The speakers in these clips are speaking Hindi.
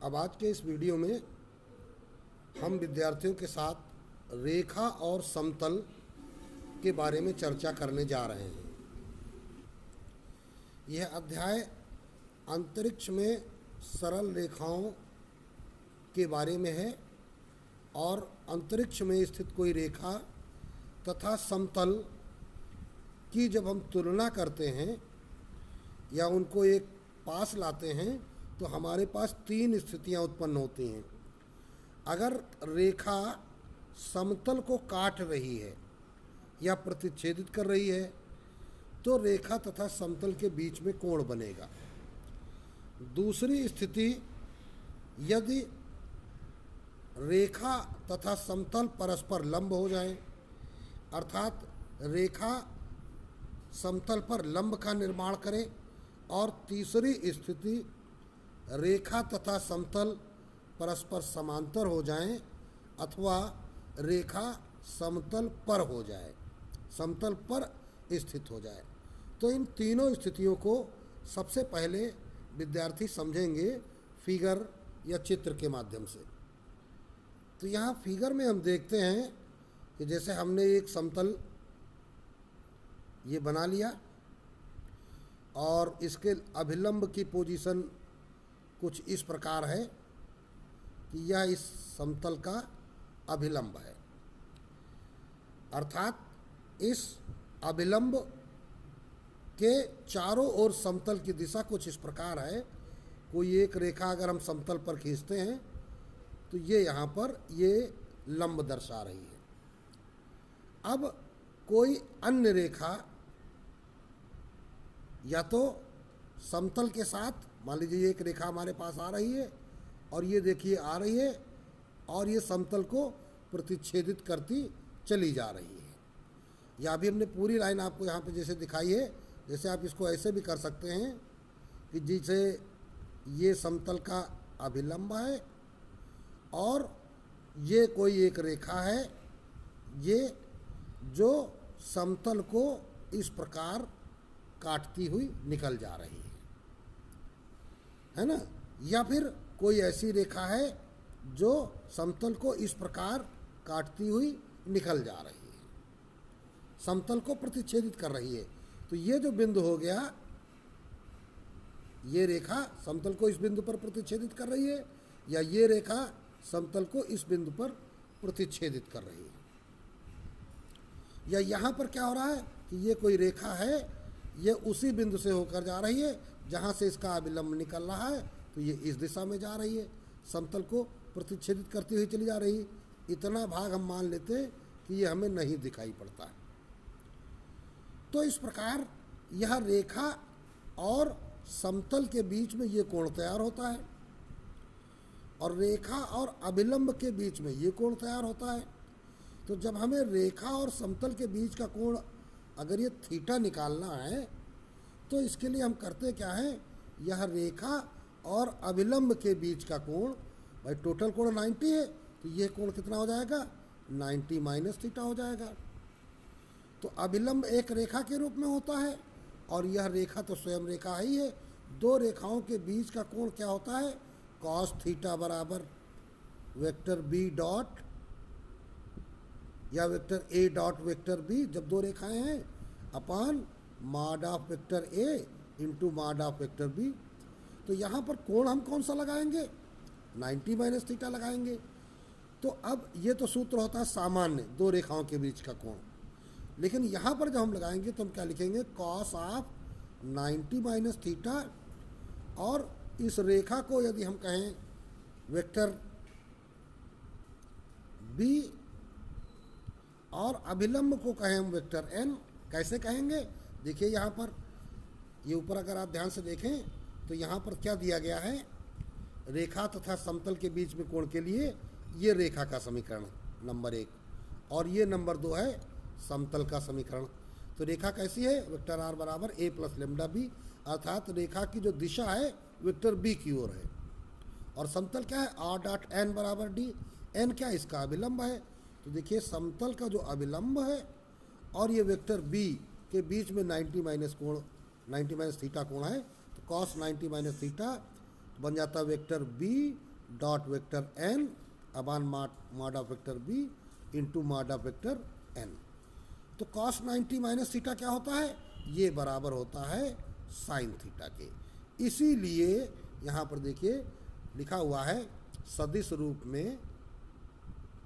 अब आज के इस वीडियो में हम विद्यार्थियों के साथ रेखा और समतल के बारे में चर्चा करने जा रहे हैं। यह अध्याय अंतरिक्ष में सरल रेखाओं के बारे में है और अंतरिक्ष में स्थित कोई रेखा तथा समतल की जब हम तुलना करते हैं या उनको एक पास लाते हैं तो हमारे पास तीन स्थितियां उत्पन्न होती हैं। अगर रेखा समतल को काट रही है या प्रतिच्छेदित कर रही है तो रेखा तथा समतल के बीच में कोण बनेगा। दूसरी स्थिति, यदि रेखा तथा समतल परस्पर लंब हो जाए, अर्थात रेखा समतल पर लंब का निर्माण करे, और तीसरी स्थिति रेखा तथा समतल परस्पर समांतर हो जाएं अथवा रेखा समतल पर हो जाए, समतल पर स्थित हो जाए। तो इन तीनों स्थितियों को सबसे पहले विद्यार्थी समझेंगे फिगर या चित्र के माध्यम से। तो यहाँ फिगर में हम देखते हैं कि जैसे हमने एक समतल ये बना लिया और इसके अभिलंब की पोजीशन कुछ इस प्रकार है कि यह इस समतल का अभिलंब है, अर्थात इस अभिलंब के चारों ओर समतल की दिशा कुछ इस प्रकार है। कोई एक रेखा अगर हम समतल पर खींचते हैं तो ये यहाँ पर ये लंब दर्शा रही है। अब कोई अन्य रेखा या तो समतल के साथ, मान लीजिए एक रेखा हमारे पास आ रही है और ये देखिए आ रही है और ये समतल को प्रतिच्छेदित करती चली जा रही है, या अभी हमने पूरी लाइन आपको यहाँ पे जैसे दिखाई है। जैसे आप इसको ऐसे भी कर सकते हैं कि जैसे ये समतल का अभिलंब है और ये कोई एक रेखा है, ये जो समतल को इस प्रकार काटती हुई निकल जा रही है ना। या फिर कोई ऐसी रेखा है जो समतल को इस प्रकार काटती हुई निकल जा रही है, समतल को प्रतिच्छेदित कर रही है। तो ये जो बिंदु हो गया, ये रेखा समतल को इस बिंदु पर प्रतिच्छेदित कर रही है, या ये रेखा समतल को इस बिंदु पर प्रतिच्छेदित कर रही है। या यहाँ पर क्या हो रहा है कि ये कोई रेखा है, ये उसी बिंदु से होकर जा रही है जहाँ से इसका अभिलंब निकल रहा है, तो ये इस दिशा में जा रही है, समतल को प्रतिच्छेदित करती हुई चली जा रही है। इतना भाग हम मान लेते हैं कि ये हमें नहीं दिखाई पड़ता है। तो इस प्रकार यह रेखा और समतल के बीच में ये कोण तैयार होता है और रेखा और अभिलंब के बीच में ये कोण तैयार होता है। तो जब हमें रेखा और समतल के बीच का कोण अगर ये थीटा निकालना है तो इसके लिए हम करते क्या है, यह रेखा और अभिलंब के बीच का कोण, भाई टोटल कोण 90 है तो ये कोण कितना हो जाएगा, 90 माइनस थीटा हो जाएगा। तो अभिलंब एक रेखा के रूप में होता है और यह रेखा तो स्वयं रेखा ही है। दो रेखाओं के बीच का कोण क्या होता है, कॉस थीटा बराबर वेक्टर बी डॉट या vector A dot vector B, जब दो रेखाएं हैं, upon mod of vector A into mod of vector B. तो यहाँ पर कोण हम कौन सा लगाएंगे, 90 माइनस थीटा लगाएंगे। तो अब ये तो सूत्र होता है सामान्य दो रेखाओं के बीच का कोण, लेकिन यहाँ पर जब हम लगाएंगे तो हम क्या लिखेंगे, कॉस ऑफ 90 माइनस थीटा, और इस रेखा को यदि हम कहें वेक्टर बी और अभिलंब को कहें हम वेक्टर एन, कैसे कहेंगे, देखिए यहाँ पर ये ऊपर अगर आप ध्यान से देखें तो यहाँ पर क्या दिया गया है, रेखा तथा समतल के बीच में कोण के लिए ये रेखा का समीकरण नंबर 1 और ये नंबर 2 है समतल का समीकरण। तो रेखा कैसी है, वेक्टर आर बराबर ए प्लस लेमडा बी, अर्थात रेखा की जो दिशा है वेक्टर बी की ओर है। और समतल क्या है, आर डॉट एन बराबर डी, एन क्या इसका अभिलंब है। तो देखिए समतल का जो अभिलंब है और ये वेक्टर बी के बीच में 90 माइनस थीटा कोण है, तो कॉस 90 माइनस थीटा बन जाता है vector B dot vector N upon mod of vector B into mod of vector N. तो कॉस 90 माइनस थीटा क्या होता है? ये बराबर होता है साइन थीटा के। इसीलिए यहाँ पर देखिए लिखा हुआ है सदिश रूप में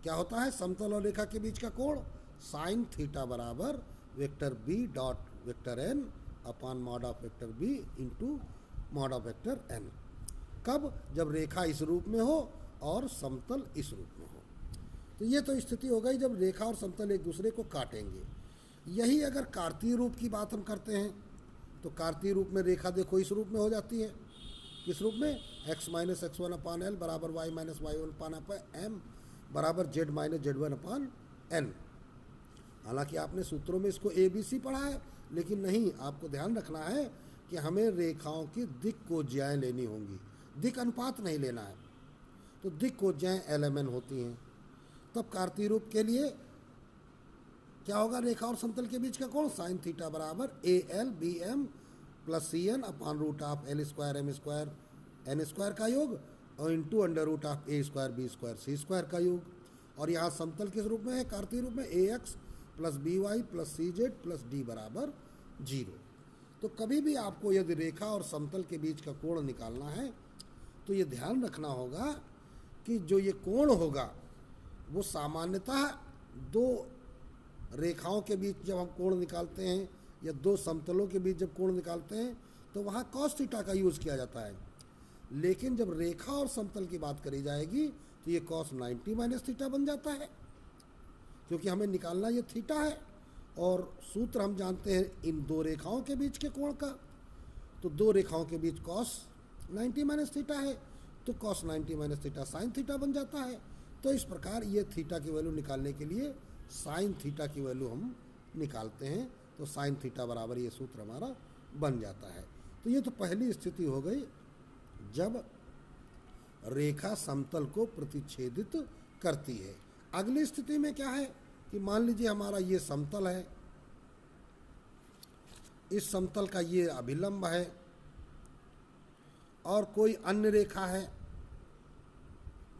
क्या होता है, समतल और रेखा के बीच का कोण साइन थीटा बराबर vector B dot vector N upon mod of vector B into mod of vector N. कब? जब रेखा इस रूप में हो और समतल इस रूप में हो। तो ये तो स्थिति हो गई जब रेखा और समतल एक दूसरे को काटेंगे। यही अगर कार्तीय रूप की बात हम करते हैं तो कार्तीय रूप में रेखा देखो इस रूप में हो जाती है। किस रूप में? x minus X one upon L बराबर y minus Y one upon M बराबर z minus Z one upon N. हालांकि आपने सूत्रों में इसको ए बी सी पढ़ा है, लेकिन नहीं, आपको ध्यान रखना है कि हमें रेखाओं की दिक् कोज्याएँ लेनी होंगी, दिक् अनुपात नहीं लेना है। तो दिक् कोज्याएँ LMN होती हैं। तब कार्तीय रूप के लिए क्या होगा? रेखा और समतल के बीच का कोण साइन थीटा बराबर AL BM plus CN upon root of L square M square N square का योग और into under root of A square B square C square का योग। और यहाँ समतल किस रूप में है? कार्तीय रूप में AX plus BY plus CZ plus D बराबर 0। तो कभी भी आपको यदि रेखा और समतल के बीच का कोण निकालना है तो ये ध्यान रखना होगा कि जो ये कोण होगा वो सामान्यतः दो रेखाओं के बीच जब हम कोण निकालते हैं या दो समतलों के बीच जब कोण निकालते हैं तो वहाँ कॉस थीटा का यूज़ किया जाता है। लेकिन जब रेखा और समतल की बात करी जाएगी तो ये कॉस 90 माइनस थीटा बन जाता है, क्योंकि हमें निकालना ये थीटा है और सूत्र हम जानते हैं इन दो रेखाओं के बीच के कोण का। तो दो रेखाओं के बीच कॉस 90 माइनस थीटा है तो cos 90 minus theta sine theta बन जाता है। तो इस प्रकार ये थीटा की वैल्यू निकालने के लिए साइन थीटा की वैल्यू हम निकालते हैं। तो साइन थीटा बराबर ये सूत्र हमारा बन जाता है। तो ये तो पहली स्थिति हो गई जब रेखा समतल को प्रतिच्छेदित करती है। अगली स्थिति में क्या है कि मान लीजिए हमारा ये समतल है, इस समतल का ये अभिलंब है और कोई अन्य रेखा है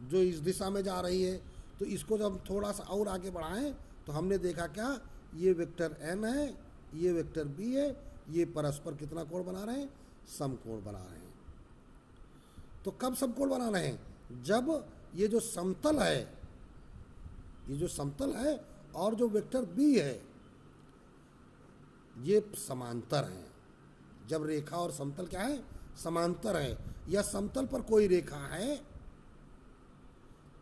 जो इस दिशा में जा रही है। तो इसको जब हम थोड़ा सा और आगे बढ़ाएं तो हमने देखा क्या, ये वेक्टर n है, ये वेक्टर b है, ये परस्पर कितना कोण बना रहे हैं? समकोण बना रहे हैं। तो कब समकोण बना रहे हैं? जब ये जो समतल है, ये जो समतल है और जो वेक्टर b है ये समांतर हैं। जब रेखा और समतल क्या है? समांतर है। या समतल पर कोई रेखा है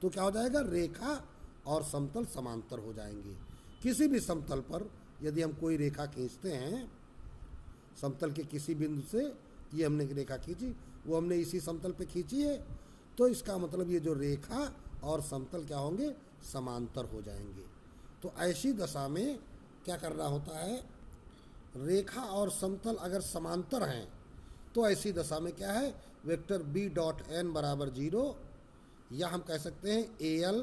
तो क्या हो जाएगा? रेखा और समतल समांतर हो जाएंगे। किसी भी समतल पर यदि हम कोई रेखा खींचते हैं, समतल के किसी बिंदु से ये हमने रेखा खींची, वो हमने इसी समतल पे खींची है, तो इसका मतलब ये जो रेखा और समतल क्या होंगे? समांतर हो जाएंगे। तो ऐसी दशा में क्या करना होता है? रेखा और समतल अगर समांतर हैं तो ऐसी दशा में क्या है? वेक्टर b डॉट n बराबर 0, या हम कह सकते हैं AL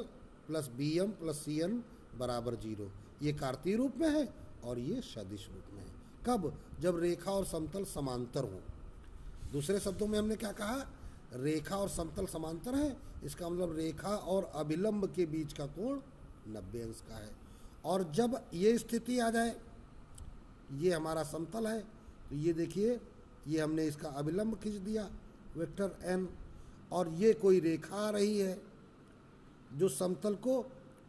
plus BM plus CN बराबर 0। ये कार्तीय रूप में है और ये सदिश रूप में है। कब? जब रेखा और समतल समांतर हो। दूसरे शब्दों में हमने क्या कहा? रेखा और समतल समांतर है, इसका मतलब रेखा और अभिलंब के बीच का कोण 90 अंश का है। और जब ये स्थिति आ जाए, ये हमारा समतल है तो ये देखिए, ये हमने इसका अभिलंब खींच दिया वेक्टर n, और ये कोई रेखा आ रही है जो समतल को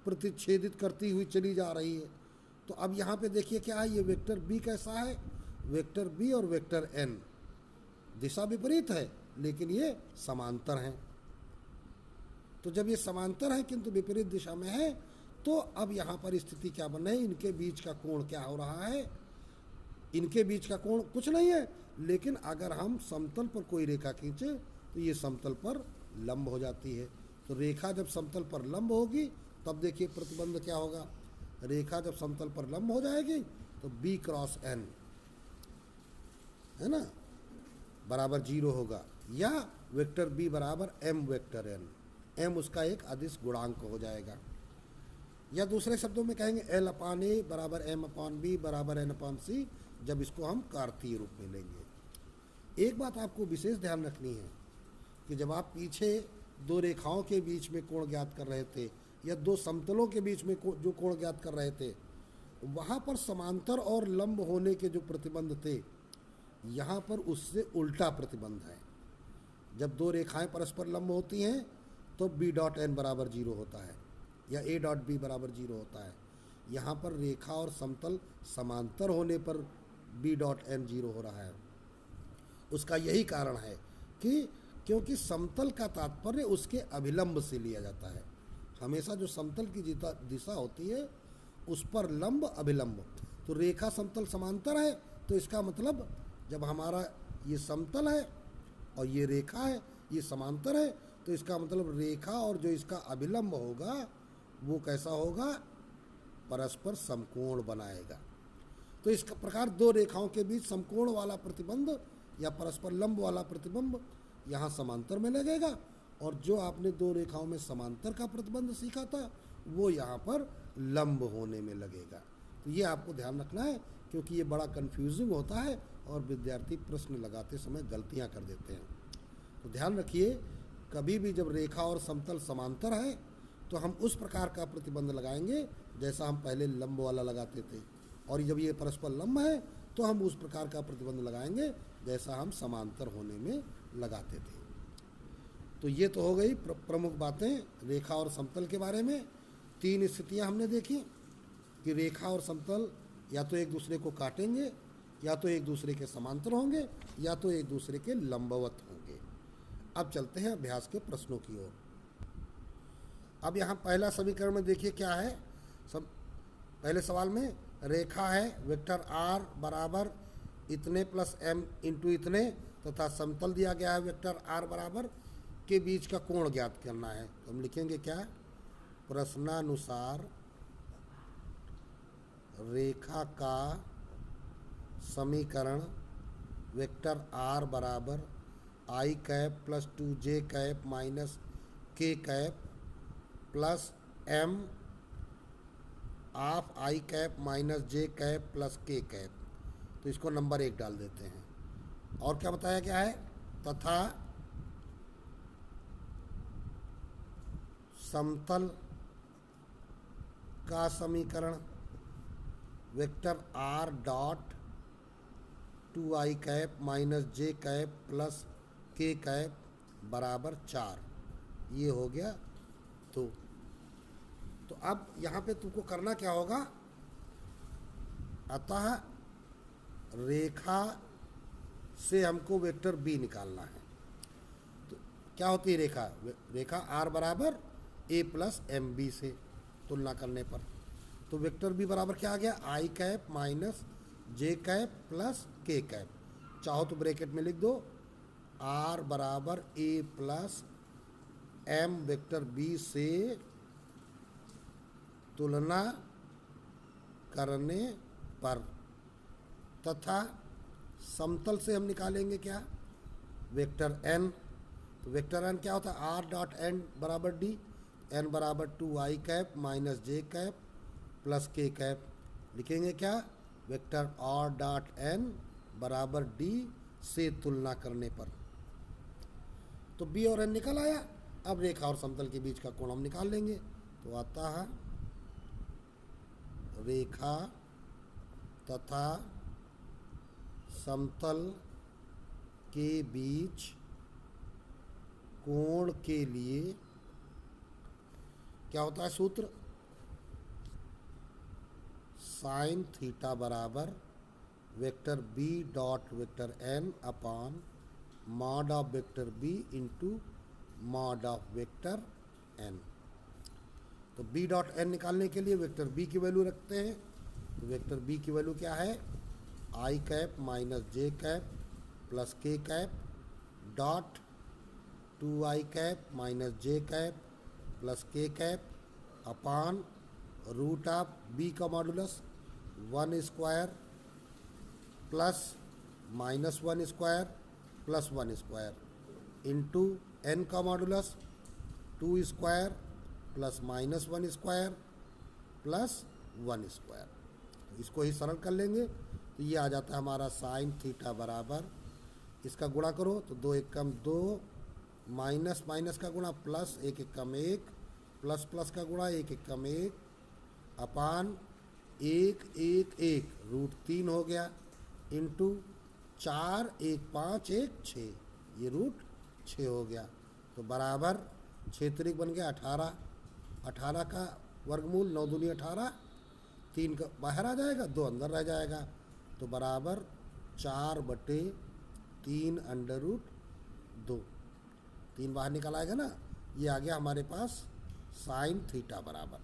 प्रतिच्छेदित करती हुई चली जा रही है। तो अब यहाँ पे देखिए क्या है? ये वेक्टर b कैसा है? वेक्टर b और वेक्टर n दिशा विपरीत है लेकिन ये समांतर हैं। तो जब ये समांतर हैं किंतु विपरीत दिशा में है तो अब यहाँ पर स्थिति क्या बन रही है? इनके बीच का कोण क्या हो रहा है? इनके बीच का कोण कुछ नहीं है, लेकिन अगर हम समतल पर कोई रेखा खींचे तो ये समतल पर लंब हो जाती है। तो रेखा जब समतल पर लंब होगी तब देखिए प्रतिबंध क्या होगा? रेखा जब समतल पर लंब हो जाएगी तो b क्रॉस n है ना बराबर 0 होगा, या वेक्टर b बराबर m वेक्टर n, m उसका एक अदिश गुणांक हो जाएगा। या दूसरे शब्दों में कहेंगे l अपान a बराबर m अपान b बराबर n अपान c, जब इसको हम कार्तीय रूप में लेंगे। एक बात आपको विशेष ध्यान रखनी है कि जब आप पीछे दो रेखाओं के बीच में कोण ज्ञात कर रहे थे या दो समतलों के बीच में जो कोण ज्ञात कर रहे थे, वहाँ पर समांतर और लंब होने के जो प्रतिबंध थे, यहाँ पर उससे उल्टा प्रतिबंध है। जब दो रेखाएं परस्पर लंब होती हैं तो बी डॉट एन बराबर 0 होता है या ए डॉट बी बराबर 0 होता है। यहाँ पर रेखा और समतल समांतर होने पर बी डॉट एन 0 हो रहा है। उसका यही कारण है कि क्योंकि समतल का तात्पर्य उसके अभिलंब से लिया जाता है। हमेशा जो समतल की दिशा होती है उस पर लंब अभिलंब। तो रेखा समतल समांतर है तो इसका मतलब जब हमारा ये समतल है और ये रेखा है, ये समांतर है, तो इसका मतलब रेखा और जो इसका अभिलंब होगा वो कैसा होगा, परस्पर समकोण बनाएगा। तो इस प्रकार दो रेखाओं के बीच समकोण वाला प्रतिबंध या परस्पर लंब वाला प्रतिबंध यहाँ समांतर में लगेगा, और जो आपने दो रेखाओं में समांतर का प्रतिबंध सीखा था वो यहाँ पर लंब होने में लगेगा। तो ये आपको ध्यान रखना है, क्योंकि ये बड़ा कंफ्यूजिंग होता है और विद्यार्थी प्रश्न लगाते समय गलतियाँ कर देते हैं। तो ध्यान रखिए, कभी भी जब रेखा और समतल समांतर है तो हम उस प्रकार का प्रतिबंध लगाएंगे जैसा हम पहले लंब वाला लगाते थे, और जब ये परस्पर लंब है तो हम उस प्रकार का प्रतिबंध लगाएंगे जैसा हम समांतर होने में लगाते थे। तो ये तो हो गई प्रमुख बातें रेखा और समतल के बारे में। 3 स्थितियां हमने देखी कि रेखा और समतल या तो एक दूसरे को काटेंगे, या तो एक दूसरे के समांतर होंगे, या तो एक दूसरे के लंबवत होंगे। अब चलते हैं अभ्यास के प्रश्नों की ओर। अब यहाँ पहला समीकरण में देखिए क्या है। पहले सवाल में रेखा है, वेक्टर आर बराबर इतने प्लस एम इंटू इतने, तथा समतल दिया गया है वेक्टर आर बराबर के बीच का कोण ज्ञात करना है। तो हम लिखेंगे क्या, प्रश्नानुसार रेखा का समीकरण वेक्टर आर बराबर I cap plus 2j cap minus k cap plus m of I cap minus j cap plus k cap. तो इसको नंबर 1 डाल देते हैं। और क्या बताया गया है, तथा समतल का समीकरण vector R dot 2i cap minus j cap plus k cap बराबर 4, ये हो गया। तो अब यहाँ पे तुमको करना क्या होगा, अतः रेखा से हमको वेक्टर b निकालना है। तो क्या होती है रेखा, रेखा r बराबर a प्लस एम बी से तुलना करने पर, तो वेक्टर b बराबर क्या आ गया, I cap minus j cap plus k cap. चाहो तो ब्रैकेट में लिख दो r बराबर a plus m vector b से तुलना करने पर, तथा समतल से हम निकालेंगे क्या, वेक्टर n। तो वेक्टर n क्या होता है, r डॉट n बराबर d, n बराबर 2i cap minus j cap plus k cap. लिखेंगे क्या, वेक्टर r डॉट n बराबर d से तुलना करने पर। तो b और n निकल आया। अब रेखा और समतल के बीच का कोण हम निकाल लेंगे। तो आता है रेखा तथा समतल के बीच कोण के लिए क्या होता है सूत्र, साइन थीटा बराबर vector b dot vector n upon mod of vector b into mod of vector n। तो b डॉट n निकालने के लिए वेक्टर b की वैल्यू रखते हैं। तो वेक्टर b की वैल्यू क्या है, I cap minus j cap plus k cap dot 2i cap minus j cap plus k cap upon root of b का modulus 1 square plus minus 1 square plus 1 square into n का modulus 2 square plus minus 1 square plus 1 square. तो इसको ही सरल कर लेंगे। तो ये आ जाता है हमारा साइन थीटा बराबर, इसका गुणा करो तो 2 एकम 2 माइनस माइनस का गुणा प्लस, एक एक कम एक, प्लस प्लस का गुणा एक एक कम एक, अपान एक एक एक, रूट 3 हो गया, इंटू 4 1 5 1 6, ये रूट 6 हो गया। तो बराबर 6 त्रिक बन गया 18, 18 का वर्गमूल 9 दूनी 18, 3 का बाहर आ जाएगा, 2 अंदर रह जाएगा, तो बराबर 4/3 अंडर रूट 2, 3 बाहर निकल आएगा ना, ये आ गया हमारे पास साइन थीटा बराबर।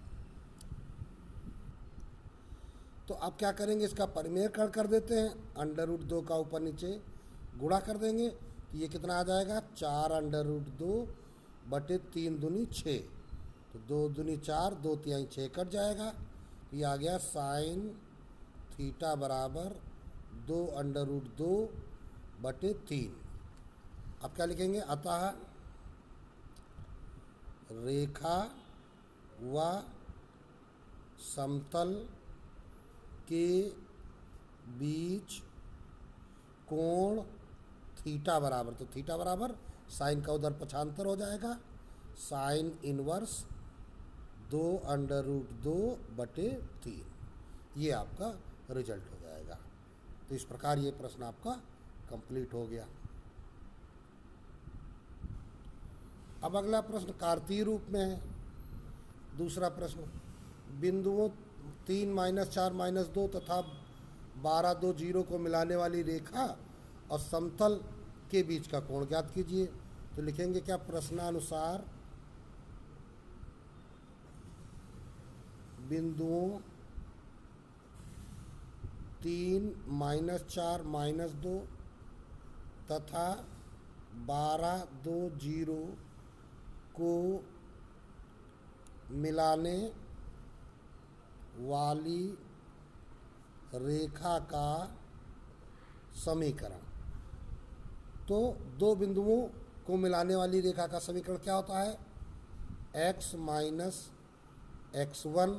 तो अब क्या करेंगे, इसका परिमेयकरण कर देते हैं, अंडर रूट 2 का ऊपर नीचे गुणा कर देंगे, तो ये कितना आ जाएगा 4 अंडर रूट 2/3 दूनी 6, तो 2 दूनी 4, 2 तिहाई 6 कट जाएगा, तो ये आ गया साइन थीटा बराबर 2 अंडर रूट 2/3। अब क्या लिखेंगे, अतः रेखा व समतल के बीच कोण थीटा बराबर, तो थीटा बराबर साइन का उधर पक्षांतर हो जाएगा, साइन इनवर्स 2 अंडर रूट 2/3, ये आपका रिजल्ट हो जाएगा। तो इस प्रकार ये प्रश्न आपका कंप्लीट हो गया। अब अगला प्रश्न कार्तीय रूप में है। दूसरा प्रश्न, बिंदुओं 3 -4 -2 तथा 12 2 0 को मिलाने वाली रेखा और समतल के बीच का कोण ज्ञात कीजिए। तो लिखेंगे क्या, प्रश्नानुसार बिंदुओं 3 -4 -2 तथा 12 2 0 को मिलाने वाली रेखा का समीकरण। तो दो बिंदुओं को मिलाने वाली रेखा का समीकरण क्या होता है, x - x1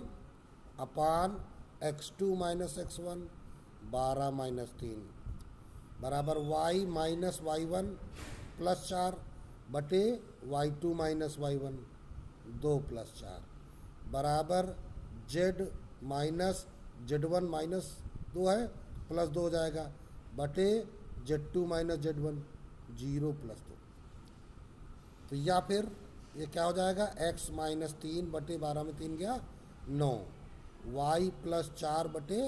अपान x2 - x1 12 - 3 बराबर y - y1 + 4 बटे y2 - y1 2 + 4 बराबर z - z1 - 2 है, +2 हो जाएगा, बटे z2 - z1 0 + 2। तो या फिर ये क्या हो जाएगा, x - 3 बटे 12 में 3 गया 9, y + 4 बटे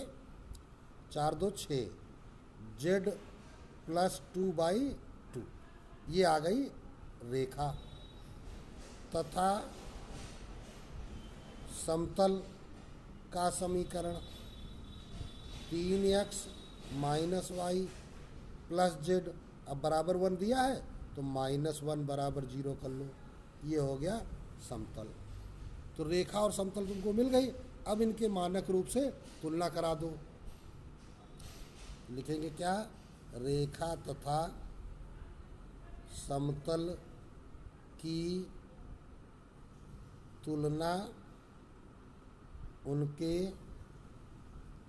4 2 6, z + 2/2, ये आ गई रेखा। तथा समतल का समीकरण 3x - y + z, अब बराबर 1 दिया है तो -1 बराबर 0 कर लो, ये हो गया समतल। तो रेखा और समतल तुमको मिल गई। अब इनके मानक रूप से तुलना करा दो। लिखेंगे क्या, रेखा तथा समतल की तुलना उनके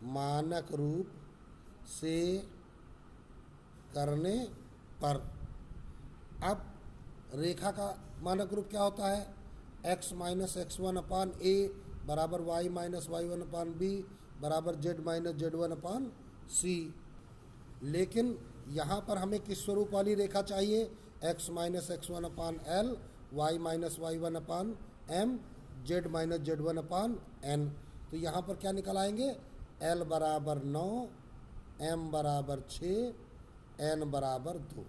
मानक रूप से करने पर। अब रेखा का मानक रूप क्या होता है, x - x1 अपान a बराबर y - y1 अपान b बराबर z - z1 अपान c। लेकिन यहाँ पर हमें किस स्वरूप वाली रेखा चाहिए, x - x1 अपान l, y - y1 अपान m, z - z1 अपान n। तो यहाँ पर क्या निकल आएंगे, l बराबर 9, m बराबर 6, n बराबर 2।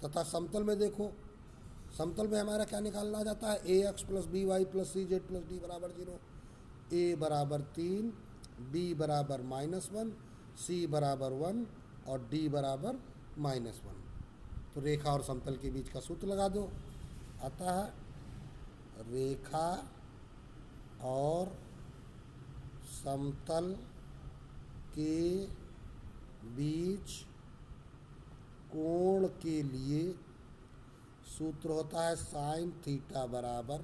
तथा समतल में देखो, समतल में हमारा क्या निकालना जाता है, ax + by + cz + d बराबर 0, a बराबर 3, b बराबर -1, c बराबर 1 और d बराबर -1। तो रेखा और समतल के बीच का सूत्र लगा दो। अतः रेखा और समतल के बीच कोण के लिए सूत्र होता है साइन थीटा बराबर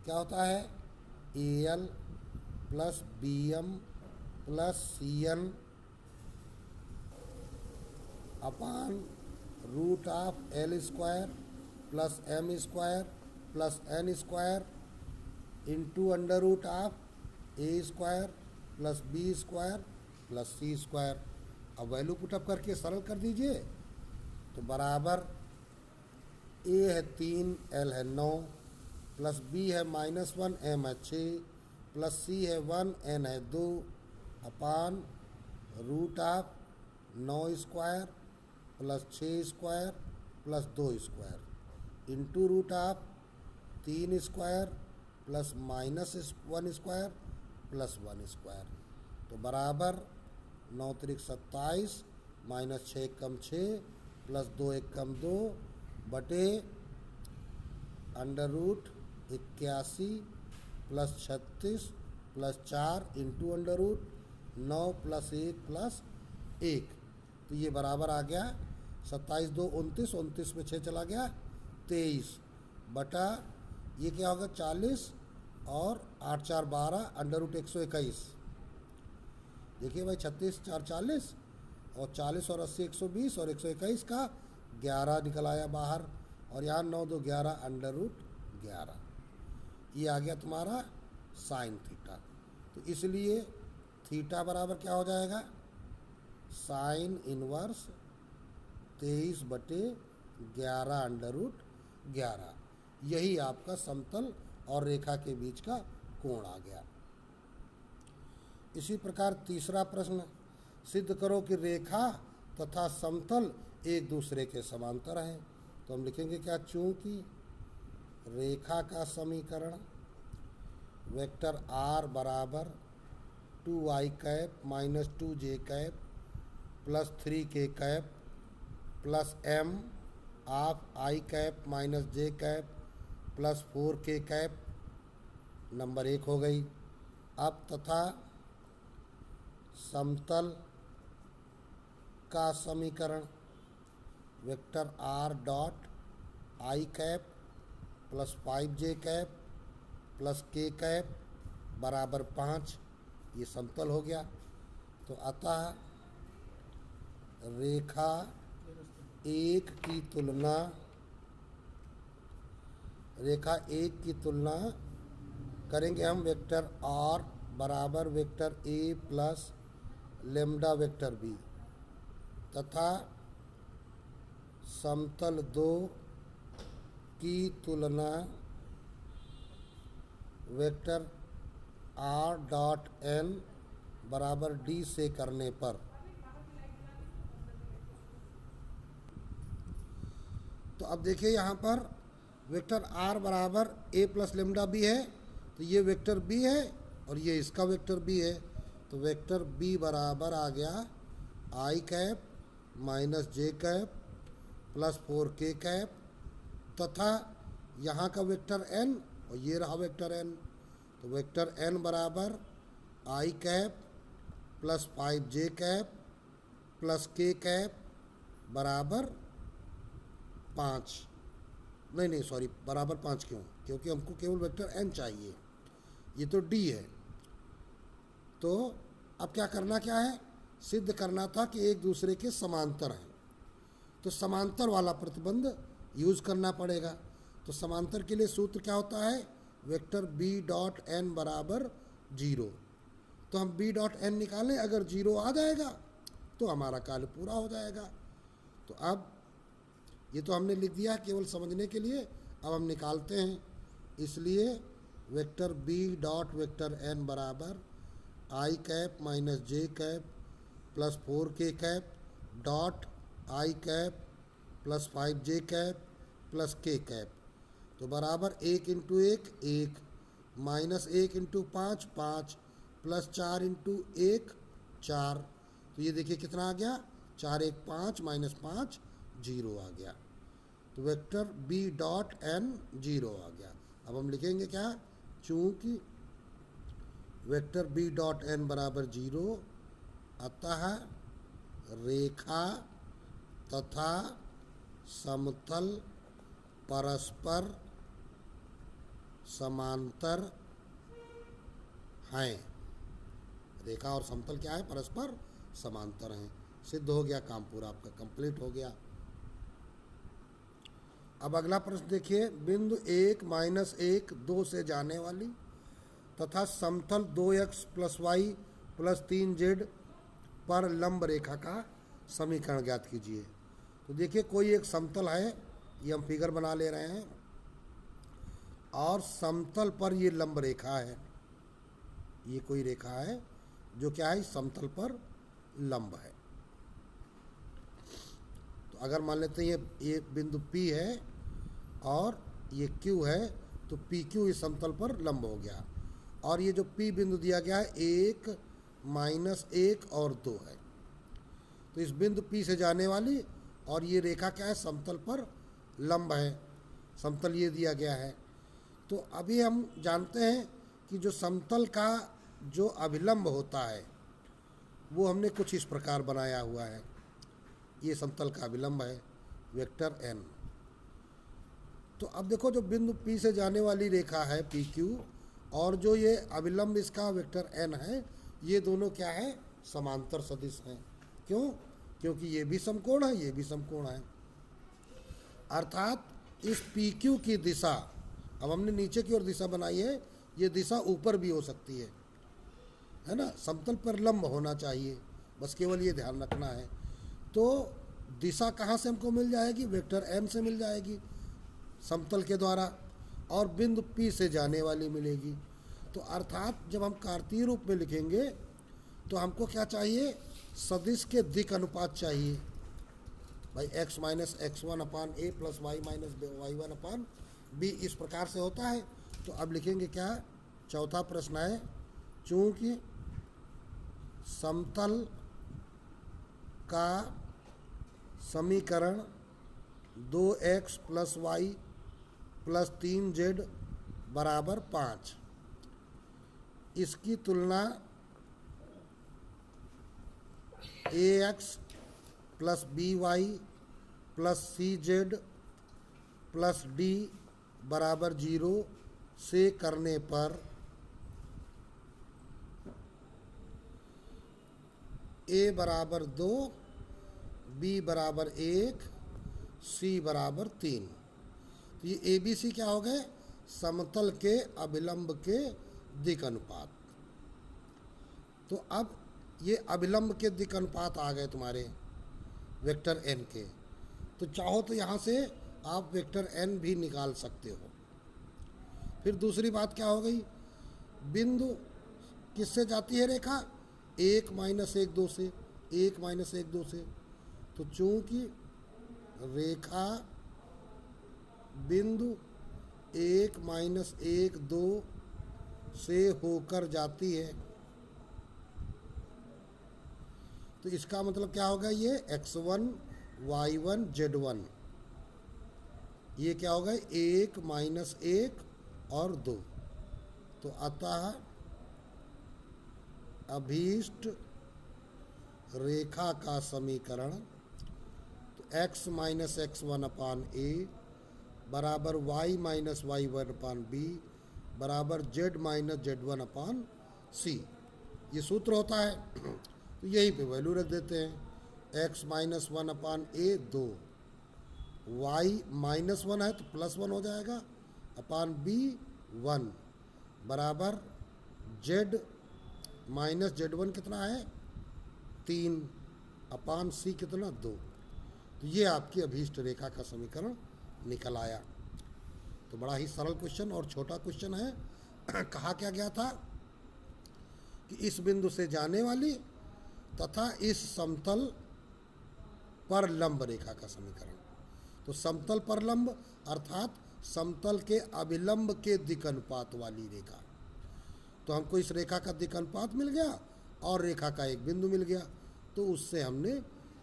क्या होता है, AL + BM + CN upon √L² plus M square plus N square into under root of A square plus B square plus C square. अब वैल्यू पुटअप करके सरल कर दीजिए तो बराबर ए है 3, एल है 9, प्लस बी है -1, एम है 6, प्लस सी है 1, एन है 2, upon root of 9 square plus 6 square plus 2 square into root of 3 square plus -1 square plus 1 square. तो बराबर 9 त्रिक 27 -6 कम 6 प्लस 2 1 कम 2 बटे under root 81 plus 36 plus 4 into under root 9 plus 1 plus 1। तो ये बराबर आ गया 27 2 29, 29 में 6 चला गया 23 बटा ये क्या होगा 40 और 8 4 12 अंडर रूट 121। देखिए भाई 36 4 40 और 40 और 80 120 और 121 का 11 निकल आया बाहर और यहाँ 9 2 11 अंडर रूट 11। ये आ गया तुम्हारा साइन थीटा। तो इसलिए थीटा बराबर क्या हो जाएगा साइन इनवर्स 23 बटे 11 अंडर रूट 11। यही आपका समतल और रेखा के बीच का कोण आ गया। इसी प्रकार तीसरा प्रश्न, सिद्ध करो कि रेखा तथा समतल एक दूसरे के समांतर हैं। तो हम लिखेंगे क्या, चूंकि रेखा का समीकरण वेक्टर r बराबर 2i cap minus 2j cap plus 3k cap plus m of i cap minus j cap plus 4k cap number 1 हो गई। अब तथा समतल का समीकरण vector r dot i cap plus 5j cap plus k cap बराबर 5, ये समतल हो गया। तो अतः रेखा एक की तुलना करेंगे हम वेक्टर r बराबर vector a plus lambda vector b तथा समतल 2 की तुलना वेक्टर r डॉट n बराबर d से करने पर। तो अब देखिए यहाँ पर वेक्टर r बराबर a प्लस लेमडा b है, तो ये वेक्टर b है और ये इसका वेक्टर b है। तो वेक्टर b बराबर आ गया i cap minus j cap plus 4k cap तथा यहाँ का वेक्टर n और ये रहा वेक्टर n। तो वेक्टर n बराबर i cap plus 5j cap plus k cap बराबर 5, नहीं सॉरी बराबर 5 क्यों, क्योंकि हमको केवल वेक्टर n चाहिए, ये तो d है। तो अब क्या करना क्या है, सिद्ध करना था कि एक दूसरे के समांतर हैं। तो समांतर वाला प्रतिबंध यूज करना पड़ेगा। तो समांतर के लिए सूत्र क्या होता है, वेक्टर b डॉट n बराबर 0। तो हम b डॉट n निकालें, अगर 0 आ जाएगा तो हमारा कार्य पूरा हो जाएगा। तो अब ये तो हमने लिख दिया केवल समझने के लिए, अब हम निकालते हैं। इसलिए vector b dot vector n बराबर i cap minus j cap plus 4k cap dot i cap plus 5j cap plus k cap. तो बराबर 1 into 1 1 minus 1 into 5 5 plus 4 into 1 4। तो ये देखिए कितना आ गया, 4 1 5 माइनस 5 0 आ गया। तो वेक्टर b डॉट n 0 आ गया। अब हम लिखेंगे क्या, चूंकि वेक्टर b डॉट n बराबर 0 अतः रेखा तथा समतल परस्पर समांतर हैं। रेखा और समतल क्या है, परस्पर समांतर हैं। सिद्ध हो गया, काम पूरा आपका कंप्लीट हो गया। अब अगला प्रश्न देखिए, बिंदु 1 माइनस 1 2 से जाने वाली तथा समतल 2x plus Y plus 3z पर लंब रेखा का समीकरण ज्ञात कीजिए। तो देखिए कोई एक समतल है, ये हम फिगर बना ले रहे हैं, और समतल पर ये लंब रेखा है, ये कोई रेखा है जो क्या है, समतल पर लंब है। तो अगर मान लेते हैं ये बिंदु P है और ये Q है, तो PQ इस समतल पर लंब हो गया, और ये जो P बिंदु दिया गया है 1 माइनस 1 और 2 है। तो इस बिंदु P से जाने वाली और ये रेखा क्या है, समतल पर लंब है, समतल ये दिया गया है। तो अभी हम जानते हैं कि जो समतल का जो अभिलंब होता है वो हमने कुछ इस प्रकार बनाया हुआ है। ये समतल का अभिलंब है वेक्टर n। तो अब देखो जो बिंदु P से जाने वाली रेखा है PQ और जो ये अभिलंब इसका वेक्टर n है, ये दोनों क्या है, समांतर सदिश हैं। क्यों? क्योंकि ये भी समकोण है, ये भी समकोण है। अर्थात इस PQ की दिशा, अब हमने नीचे की ओर दिशा बनाई है, ये दिशा ऊपर भी हो सकती है ना, समतल पर लंब होना चाहिए, बस केवल ये ध्यान रखना है। तो दिशा कहाँ से हमको मिल जाएगी, वेक्टर n से मिल जाएगी समतल के द्वारा, और बिंदु P से जाने वाली मिलेगी। तो अर्थात जब हम कार्तीय रूप में लिखेंगे तो हमको क्या चाहिए, सदिश के दिक् अनुपात चाहिए भाई, x minus x1 upon a plus Y minus y1 upon b, इस प्रकार से होता है। तो अब लिखेंगे क्या, चौथा प्रश्न है, चूंकि समतल का समीकरण 2x plus Y plus 3z बराबर 5, इसकी तुलना ax plus by plus cz plus d बराबर 0 से करने पर a बराबर 2, b बराबर 1, c बराबर 3। तो ये ए बी सी क्या हो गए, समतल के अभिलंब के दिक् अनुपात। तो अब ये अभिलंब के दिक् अनुपात आ गए तुम्हारे वेक्टर n के। तो चाहो तो यहाँ से आप वेक्टर n भी निकाल सकते हो। फिर दूसरी बात क्या हो गई, बिंदु किससे जाती है रेखा, 1 माइनस 1 2 से, 1 माइनस 1 2 से। तो चूंकि रेखा बिंदु 1 माइनस 1 2 से होकर जाती है, तो इसका मतलब क्या होगा, ये x1 y1 z1, ये क्या होगा, 1 माइनस 1 और 2। तो अतः अभीष्ट रेखा का समीकरण, तो x minus x1 upon a बराबर y minus y1 upon b बराबर z माइनस z1 अपान c, ये सूत्र होता है। तो यहीं पे वैल्यू रख देते हैं, x minus 1 upon a 2, y minus 1 है तो प्लस 1 हो जाएगा, अपान b 1 बराबर z माइनस z1 कितना है 3 अपान c कितना 2। तो ये आपकी अभीष्ट रेखा का समीकरण निकल आया। तो बड़ा ही सरल क्वेश्चन और छोटा क्वेश्चन है। कहा क्या गया था कि इस बिंदु से जाने वाली तथा इस समतल पर लंब रेखा का समीकरण। तो समतल पर लंब अर्थात समतल के अभिलंब के दिक् अनुपात वाली रेखा। तो हमको इस रेखा का दिक् अनुपात मिल गया और रेखा का एक बिंदु मिल गया, तो उससे हमने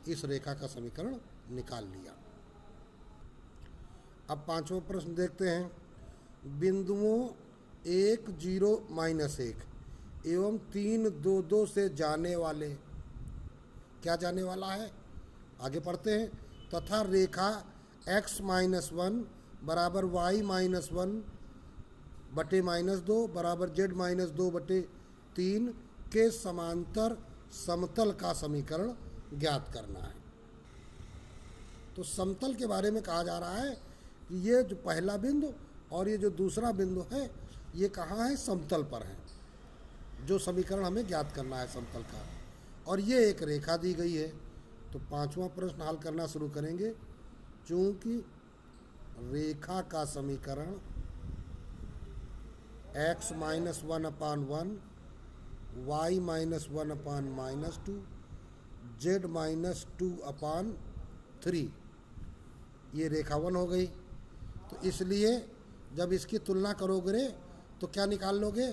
इस रेखा का समीकरण निकाल लिया। अब पांचवा प्रश्न देखते हैं, बिंदुओं 1 0 माइनस 1 एवं 3 2 2 से जाने वाले, क्या जाने वाला है, आगे पढ़ते हैं, तथा रेखा x माइनस 1 बराबर y माइनस 1 बटे माइनस 2 बराबर z माइनस 2 बटे 3 के समांतर समतल का समीकरण ज्ञात करना है। तो समतल के बारे में कहा जा रहा है कि ये जो पहला बिंदु और ये जो दूसरा बिंदु है ये कहाँ है, समतल पर है, जो समीकरण हमें ज्ञात करना है समतल का। और ये एक रेखा दी गई है। तो पांचवा प्रश्न हल करना शुरू करेंगे। चूंकि रेखा का समीकरण x minus 1/1, y minus 1/-2, z minus 2/3 ये रेखा 1 हो गई। तो इसलिए जब इसकी तुलना करोगे तो क्या निकाल लोगे,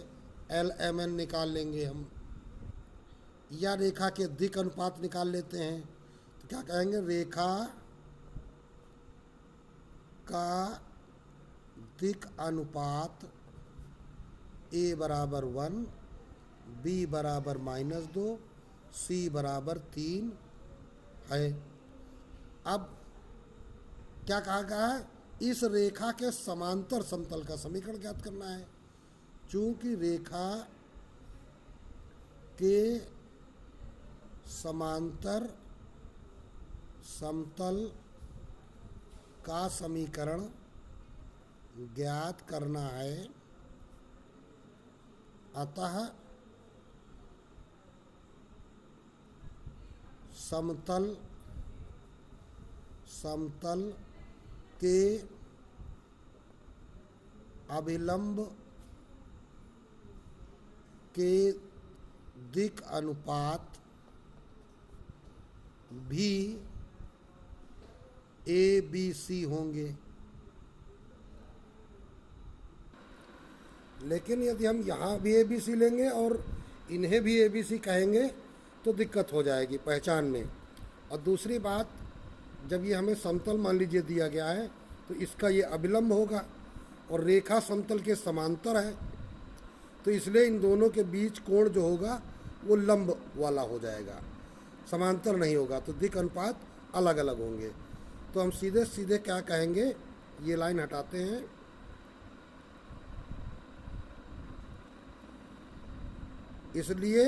LMN निकाल लेंगे हम, या रेखा के दिक् अनुपात निकाल लेते हैं। तो क्या कहेंगे, रेखा का दिक् अनुपात A बराबर 1, B बराबर -2, C बराबर 3 है। अब क्या कहा गया है, इस रेखा के समांतर समतल का समीकरण ज्ञात करना है। चूंकि रेखा के समांतर समतल का समीकरण ज्ञात करना है, अतः समतल के अभिलंब के दिक् अनुपात भी ABC होंगे। लेकिन यदि हम यहाँ भी ABC लेंगे और इन्हें भी ABC कहेंगे तो दिक्कत हो जाएगी पहचानने। और दूसरी बात, जब ये हमें समतल मान लीजिए दिया गया है तो इसका ये अभिलंब होगा और रेखा समतल के समांतर है, तो इसलिए इन दोनों के बीच कोण जो होगा वो लंब वाला हो जाएगा, समांतर नहीं होगा। तो दिक् अनुपात अलग अलग होंगे। तो हम सीधे सीधे क्या कहेंगे, ये लाइन हटाते हैं, इसलिए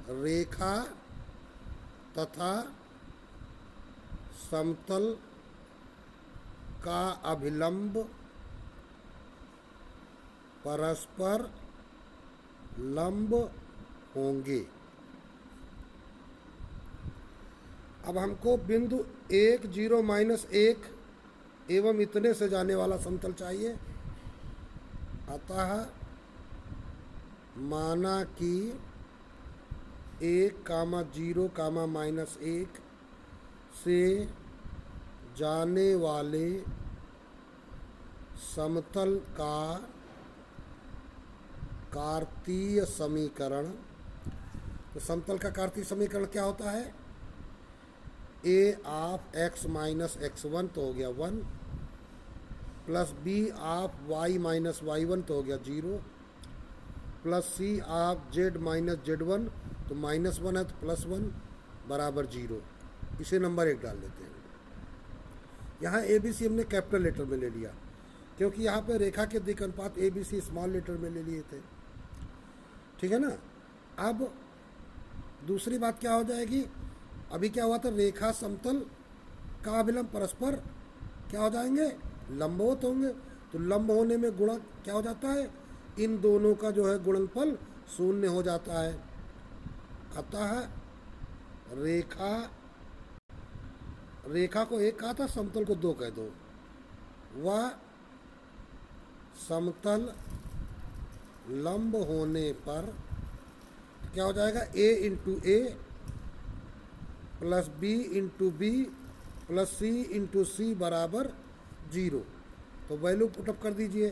रेखा तथा समतल का अभिलंब परस्पर लंब होंगे। अब हमको बिंदु 1, 0, -1 एवं इतने से जाने वाला समतल चाहिए। अतः माना कि 1, 0, -1 से जाने वाले समतल का कार्तीय समीकरण, तो समतल का कार्तीय समीकरण क्या होता है, A of x minus x1 तो हो गया 1, plus B of y minus y1 तो हो गया 0, plus C of z minus z1 तो -1 है तो +1 बराबर 0। इसे नंबर 1 डाल देते हैं। यहाँ ABC हमने कैपिटल लेटर में ले लिया क्योंकि यहाँ पे रेखा के दिक् अनुपात ABC स्मॉल लेटर में ले लिए थे, ठीक है ना। अब दूसरी बात क्या हो जाएगी, अभी क्या हुआ था, रेखा समतल का अभिलंब परस्पर क्या हो जाएंगे, लंबवत होंगे। तो लंब होने में गुणक क्या हो जाता है, इन दोनों का जो है गुणनफल 0 हो जाता है। अतः रेखा को 1 कहा था, समतल को 2 कह दो। वह समतल लंब होने पर क्या हो जाएगा, A into A plus B into B plus C into C बराबर 0। तो वैल्यू पुटअप कर दीजिए।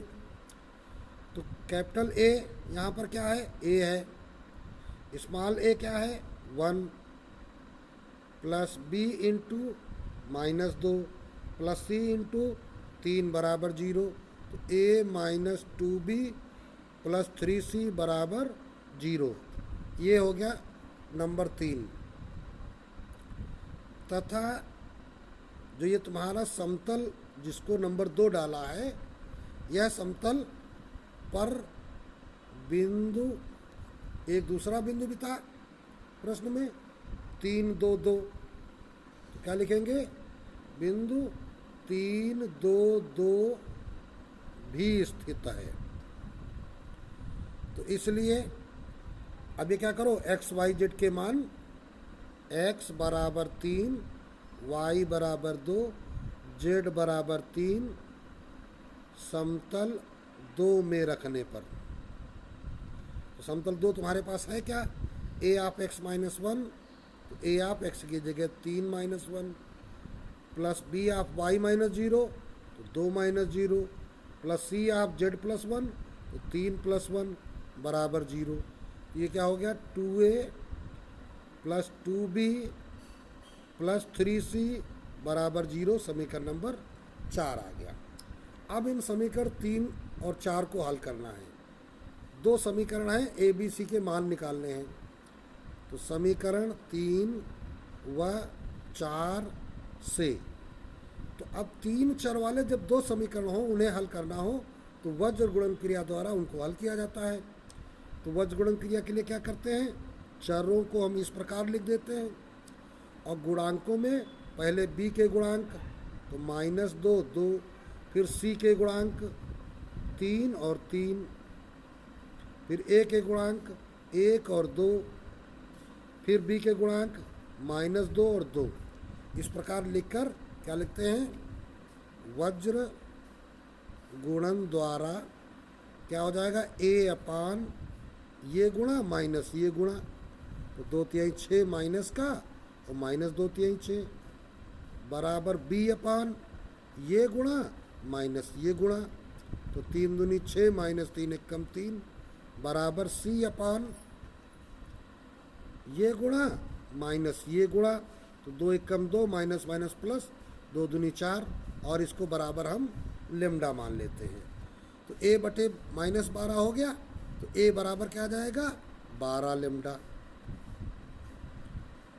तो कैपिटल A यहाँ पर क्या है, A है, स्मॉल a क्या है 1, plus B into -2 plus C into 3 बराबर 0। तो A minus 2B plus 3C बराबर 0। ये हो गया नंबर 3। तथा जो ये तुम्हारा समतल जिसको नंबर 2 डाला है, यह समतल पर बिंदु, एक दूसरा बिंदु भी था प्रश्न में 3, 2, 2, तो क्या लिखेंगे, बिंदु 3, 2, 2 भी स्थित है। तो इसलिए अब ये क्या करो, एक्स वाई जेड के मान x बराबर 3, y बराबर 2, z बराबर 3 समतल 2 में रखने पर, तो समतल 2 तुम्हारे पास है क्या, a ऑफ x माइनस 1, तो a ऑफ x की जगह 3 minus 1 plus b of y minus 0 तो 2 minus 0 plus c of z plus 1 तो 3 प्लस 1 बराबर 0। ये क्या हो गया, 2a plus 2b plus 3c बराबर 0, समीकरण नंबर 4 आ गया। अब इन समीकरण 3 और 4 को हल करना है। दो समीकरण हैं, ए बी सी के मान निकालने हैं। तो समीकरण 3 व 4 से, तो अब 3 चर वाले जब दो समीकरण हो उन्हें हल करना हो तो वज्र गुणन क्रिया द्वारा उनको हल किया जाता है। तो वज्र गुणन क्रिया के लिए क्या करते हैं, चरों को हम इस प्रकार लिख देते हैं और गुणांकों में पहले b के गुणांक तो -2, 2, फिर c के गुणांक 3 और 3, फिर a के गुणांक 1 और 2, फिर b के गुणांक -2 और 2। इस प्रकार लिखकर क्या लिखते हैं, वज्र गुणन द्वारा क्या हो जाएगा, a अपान ये गुणा माइनस ये गुणा, तो 2/3 6 माइनस का और -2/3 6 बराबर b अपान ये गुणा माइनस ये गुणा, तो 3 दूनी 6 माइनस 3 1 कम 3 बराबर c अपान ये गुणा माइनस ये गुणा, तो 2 1 कम 2 माइनस माइनस प्लस 2 दूनी 4 और इसको बराबर हम लेमडा मान लेते हैं। तो a बटे -12 हो गया, तो a बराबर क्या आ जाएगा, 12 लेमडा,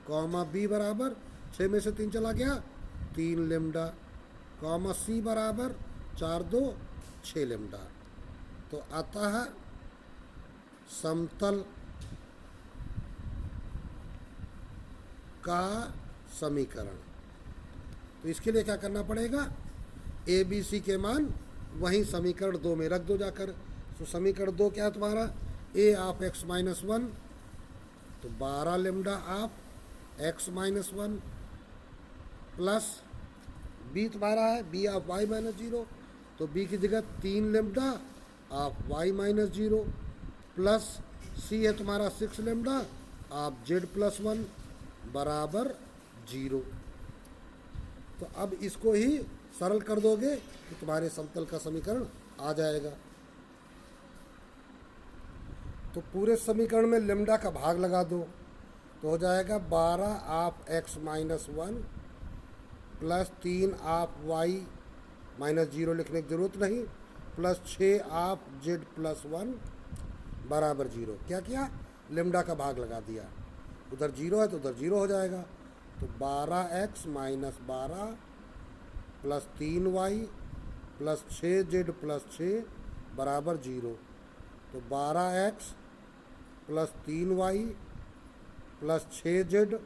कॉमा b बराबर 6 में से 3 चला गया 3 लेमडा, कॉमा c बराबर 4 2 6 लेमडा। तो आता है समतल का समीकरण। तो इसके लिए क्या करना पड़ेगा, ए बी सी के मान वहीं समीकरण 2 में रख दो जाकर। तो समीकरण 2 क्या है तुम्हारा, a ऑफ x माइनस 1 तो 12 lambda of x minus 1 plus b तुम्हारा है b ऑफ y माइनस 0, तो b की जगह 3 lambda of y minus 0 plus c है तुम्हारा 6 लेमडा ऑफ z प्लस 1 बराबर 0। तो अब इसको ही सरल कर दोगे तो तुम्हारे समतल का समीकरण आ जाएगा। तो पूरे समीकरण में लेमडा का भाग लगा दो तो हो जाएगा 12 of x minus 1 plus 3 of y minus 0 लिखने की ज़रूरत नहीं, प्लस 6 ऑफ z प्लस 1 बराबर 0। क्या किया, लेमडा का भाग लगा दिया, उधर 0 है तो उधर 0 हो जाएगा। तो 12x minus 12 plus 3y plus 6z plus 6 बराबर 0। तो 12x plus 3y plus 6z,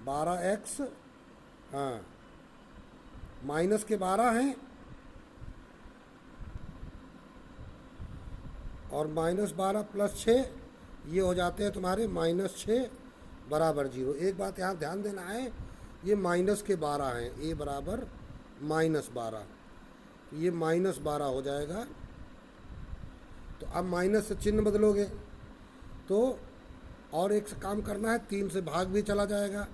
12x हाँ माइनस के 12 हैं और -12 प्लस 6 ये हो जाते हैं तुम्हारे -6 बराबर 0। एक बात यहाँ ध्यान देना है, ये माइनस के 12 हैं, a बराबर -12, तो ये -12 हो जाएगा। तो अब माइनस से चिन्ह बदलोगे तो और एक काम करना है, 3 से भाग भी चला जाएगा,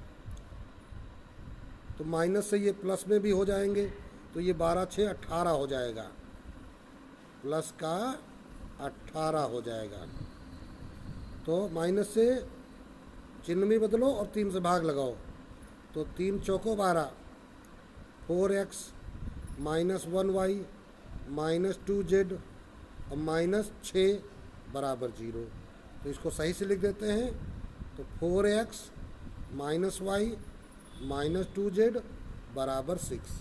तो माइनस से ये प्लस में भी हो जाएंगे, तो ये 12 6 18 हो जाएगा, प्लस का 18 हो जाएगा। तो माइनस से चिन्ह भी बदलो और 3 से भाग लगाओ, तो 3 चौको 12, 4x minus 1y minus 2z और माइनस 6 बराबर 0। तो इसको सही से लिख देते हैं, तो 4x minus y minus 2z बराबर 6।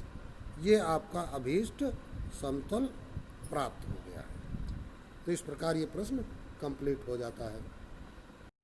ये आपका अभीष्ट समतल प्राप्त हो गया है। तो इस प्रकार ये प्रश्न कंप्लीट हो जाता है।